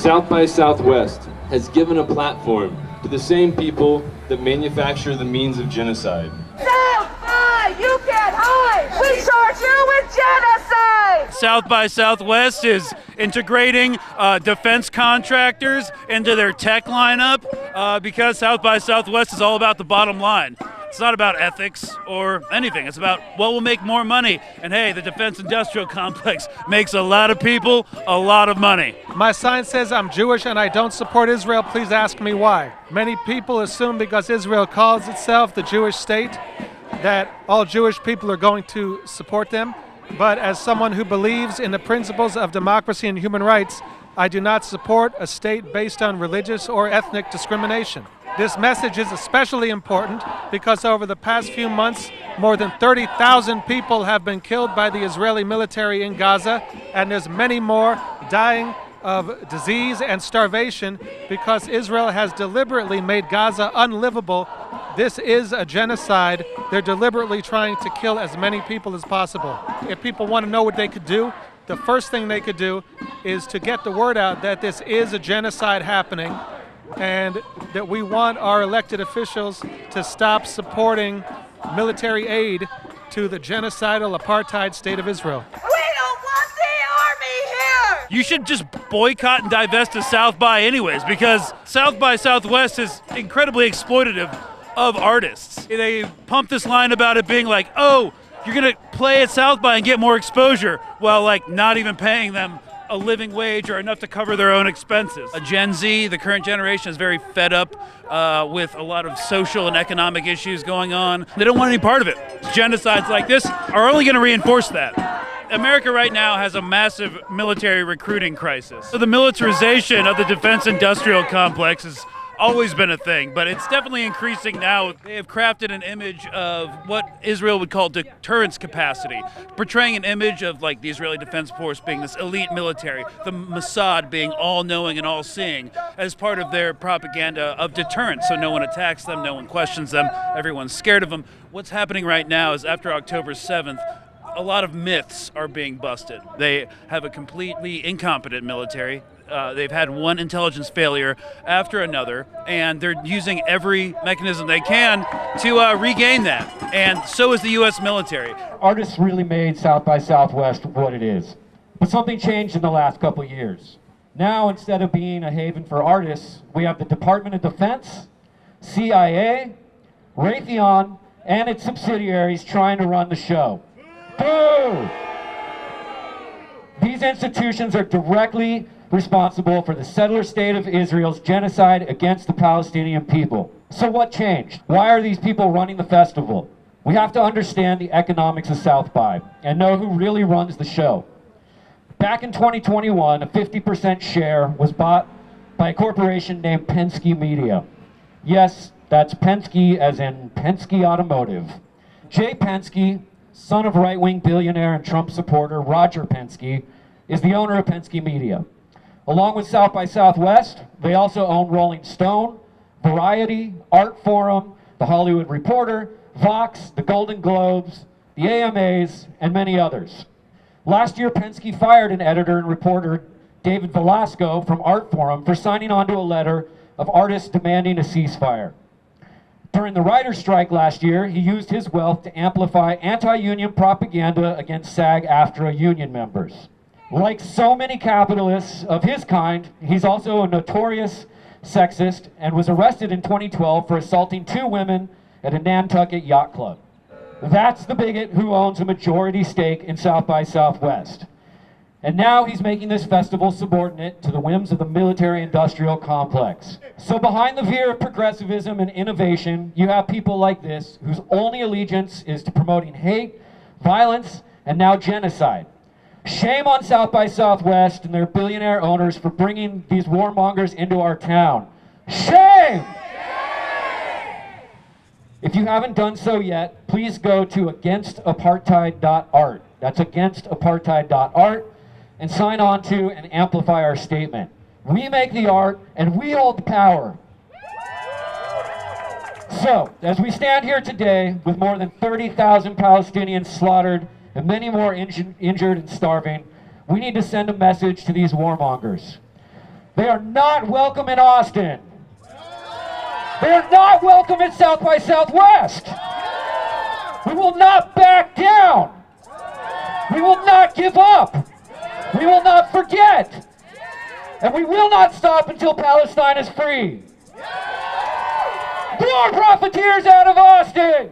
South by Southwest has given a platform to the same people that manufacture the means of genocide. South by, you can't hide! We charge you with genocide! South by Southwest is integrating defense contractors into their tech lineup because South by Southwest is all about the bottom line. It's not about ethics or anything. It's about what will make more money. And hey, the defense industrial complex makes a lot of people a lot of money. My sign says I'm Jewish and I don't support Israel. Please ask me why. Many people assume because Israel calls itself the Jewish state that all Jewish people are going to support them. But as someone who believes in the principles of democracy and human rights, I do not support a state based on religious or ethnic discrimination. This message is especially important because over the past few months, more than 30,000 people have been killed by the Israeli military in Gaza, and there's many more dying of disease and starvation because Israel has deliberately made Gaza unlivable. This is a genocide. They're deliberately trying to kill as many people as possible. If people want to know what they could do, the first thing they could do is to get the word out that this is a genocide happening, and that we want our elected officials to stop supporting military aid to the genocidal apartheid state of Israel. We don't want the army here! You should just boycott and divest of South by anyways, because South by Southwest is incredibly exploitative of artists. They pump this line about it being like, oh, you're gonna play at South by and get more exposure, while like not even paying them a living wage or enough to cover their own expenses. A Gen Z, the current generation, is very fed up with a lot of social and economic issues going on. They don't want any part of it. Genocides like this are only going to reinforce that. America right now has a massive military recruiting crisis. So the militarization of the defense industrial complex is always been a thing, but it's definitely increasing now. They have crafted an image of what Israel would call deterrence capacity, portraying an image of like the Israeli Defense Force being this elite military, the Mossad being all-knowing and all-seeing as part of their propaganda of deterrence, so no one attacks them, no one questions them, everyone's scared of them. What's happening right now is after October 7th, a lot of myths are being busted. They have a completely incompetent military. They've had one intelligence failure after another, and they're using every mechanism they can to regain that. And so is the U.S. military. Artists really made South by Southwest what it is. But something changed in the last couple of years. Now, instead of being a haven for artists, we have the Department of Defense, CIA, Raytheon, and its subsidiaries trying to run the show. Boo! These institutions are directly responsible for the settler state of Israel's genocide against the Palestinian people. So what changed? Why are these people running the festival? We have to understand the economics of South by and know who really runs the show. Back in 2021, a 50% share was bought by a corporation named Penske Media. Yes, that's Penske as in Penske Automotive. Jay Penske, son of right-wing billionaire and Trump supporter Roger Penske, is the owner of Penske Media. Along with South by Southwest, they also own Rolling Stone, Variety, Art Forum, The Hollywood Reporter, Vox, the Golden Globes, the AMAs, and many others. Last year, Penske fired an editor and reporter, David Velasco, from Art Forum for signing onto a letter of artists demanding a ceasefire. During the writer's strike last year, he used his wealth to amplify anti-union propaganda against SAG-AFTRA union members. Like so many capitalists of his kind, he's also a notorious sexist and was arrested in 2012 for assaulting 2 women at a Nantucket yacht club. That's the bigot who owns a majority stake in South by Southwest. And now he's making this festival subordinate to the whims of the military-industrial complex. So behind the veer of progressivism and innovation, you have people like this whose only allegiance is to promoting hate, violence, and now genocide. Shame on South by Southwest and their billionaire owners for bringing these warmongers into our town. Shame! If you haven't done so yet, please go to agaistapartheid.art. That's agaistapartheid.art, and sign on to and amplify our statement. We make the art, and we hold the power. So, as we stand here today with more than 30,000 Palestinians slaughtered and many more injured and starving, we need to send a message to these warmongers. They are not welcome in Austin. They are not welcome at South by Southwest. We will not back down. We will not give up. We will not forget. And we will not stop until Palestine is free. More profiteers out of Austin!